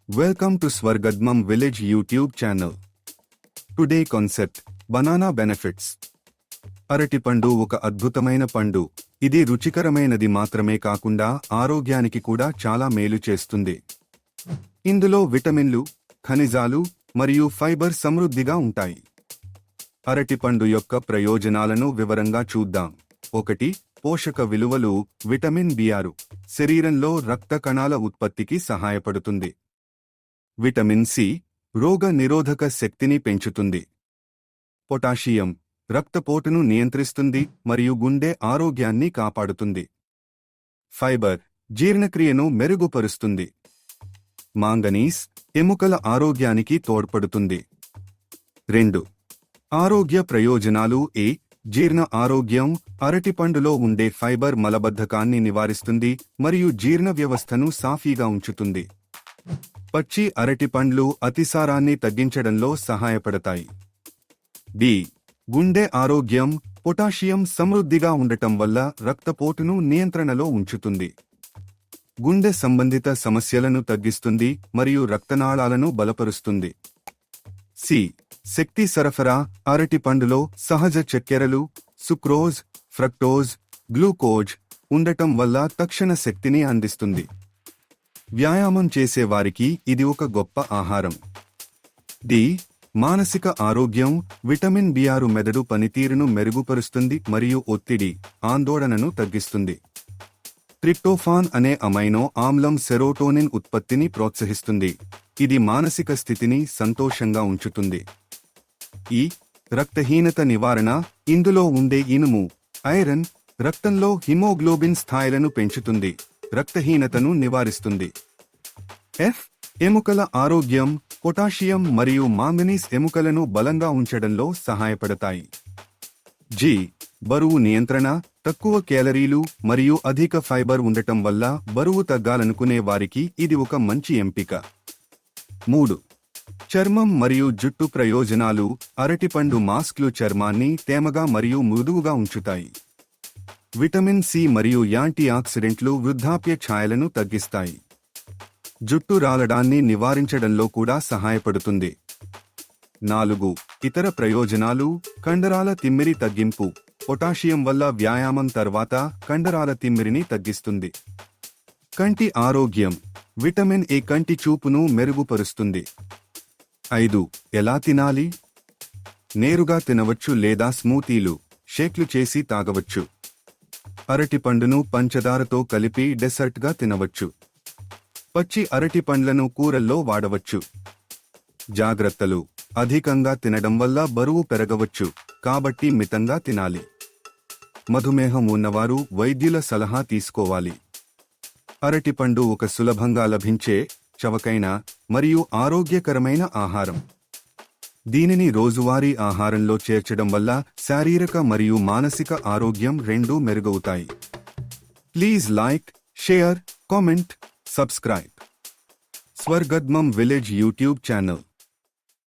Welcome to Swargadmam Village YouTube channel. Today concept Banana Benefits. అరటిపండు ఒక అద్భుతమైన పండు. ఇది రుచికరమైనది మాత్రమే కాకుండా ఆరోగ్యానికి కూడా చాలా మేలు చేస్తుంది. ఇందులో విటమిన్లు, ఖనిజాలు మరియు ఫైబర్ సమృద్ధిగా ఉంటాయి. అరటిపండు యొక్క ప్రయోజనాలను వివరంగా చూద్దాం. 1. పోషక విలువలు. విటమిన్ B6 శరీరంలో రక్త కణాల ఉత్పత్తికి సహాయపడుతుంది. విటమిన్ సి రోగ నిరోధక శక్తిని పెంచుతుంది. పొటాషియం రక్తపోటును నియంత్రిస్తుంది మరియు గుండె ఆరోగ్యాన్ని కాపాడుతుంది. ఫైబర్ జీర్ణక్రియను మెరుగుపరుస్తుంది. మాంగనీస్ ఎముకల ఆరోగ్యానికి తోడ్పడుతుంది. 2. ఆరోగ్య ప్రయోజనాలు. జీర్ణ ఆరోగ్యం. అరటిపండులో ఉండే ఫైబర్ మలబద్ధకాన్ని నివారిస్తుంది మరియు జీర్ణ వ్యవస్థను సాఫీగా ఉంచుతుంది. పచ్చి అరటిపండ్లు అతిసారాన్ని తగ్గించడంలో సహాయపడతాయి. గుండె ఆరోగ్యం. పొటాషియం సమృద్ధిగా ఉండటం వల్ల రక్తపోటును నియంత్రణలో ఉంచుతుంది. గుండె సంబంధిత సమస్యలను తగ్గిస్తుంది మరియు రక్తనాళాలను బలపరుస్తుంది. శక్తి సరఫరా. అరటిపండులో సహజ చక్కెరలు సుక్రోజ్, ఫ్రక్టోజ్, గ్లూకోజ్ ఉండటం వల్ల తక్షణ శక్తిని అందిస్తుంది. వ్యాయామం చేసేవారికి ఇది ఒక గొప్ప ఆహారం. మానసిక ఆరోగ్యం. విటమిన్ B6 మెదడు పనితీరును మెరుగుపరుస్తుంది మరియు ఒత్తిడి, ఆందోళనను తగ్గిస్తుంది. ట్రిప్టోఫాన్ అనే అమైనో ఆమ్లం సెరోటోనిన్ ఉత్పత్తిని ప్రోత్సహిస్తుంది. ఇది మానసిక స్థితిని సంతోషంగా ఉంచుతుంది. రక్తహీనత నివారణ. ఇందులో ఉండే ఇనుము, ఐరన్ రక్తంలో హిమోగ్లోబిన్ స్థాయిలను పెంచుతుంది, రక్తహీనతను నివారిస్తుంది. ఎముకల ఆరోగ్యం. పొటాషియం మరియు మాంగనీస్ ఎముకలను బలంగా ఉంచడంలో సహాయపడతాయి. బరువు నియంత్రణ. తక్కువ కేలరీలు మరియు అధిక ఫైబర్ ఉండటం వల్ల బరువు తగ్గాలనుకునే వారికి ఇది ఒక మంచి ఎంపిక. 3. చర్మం మరియు జుట్టు ప్రయోజనాలు. అరటిపండు మాస్క్లు చర్మాన్ని తేమగా మరియు మృదువుగా ఉంచుతాయి. విటమిన్ సి మరియు యాంటీ ఆక్సిడెంట్లు వృద్ధాప్య ఛాయలను తగ్గిస్తాయి. జుట్టు రాలడాన్ని నివారించడంలో కూడా సహాయపడుతుంది. 4. ఇతర ప్రయోజనాలు. కండరాల తిమ్మిరి తగ్గింపు. పొటాషియం వల్ల వ్యాయామం తర్వాత కండరాల తిమ్మిరిని తగ్గిస్తుంది. కంటి ఆరోగ్యం. విటమిన్ ఏ కంటి చూపును మెరుగుపరుస్తుంది. 5. ఎలా తినాలి? నేరుగా తినవచ్చు లేదా స్మూతీలు, షేక్లు చేసి తాగవచ్చు. అరటిపండును పంచదారతో కలిపి డెసర్ట్గా తినవచ్చు. పచ్చి అరటిపండ్లను కూరల్లో వాడవచ్చు. జాగ్రత్తలు. అధికంగా తినడం వల్ల బరువు పెరగవచ్చు, కాబట్టి మితంగా తినాలి. మధుమేహం ఉన్నవారు వైద్యుల సలహా తీసుకోవాలి. అరటిపండు ఒక సులభంగా లభించే, చవకైన మరియు ఆరోగ్యకరమైన ఆహారం. దీనిని రోజువారీ ఆహారంలో చేర్చడం వల్ల శారీరక మరియు మానసిక ఆరోగ్యం రెండూ మెరుగవుతాయి. Please like, share, comment, subscribe. స్వర్గద్మం విలేజ్ యూట్యూబ్ ఛానల్.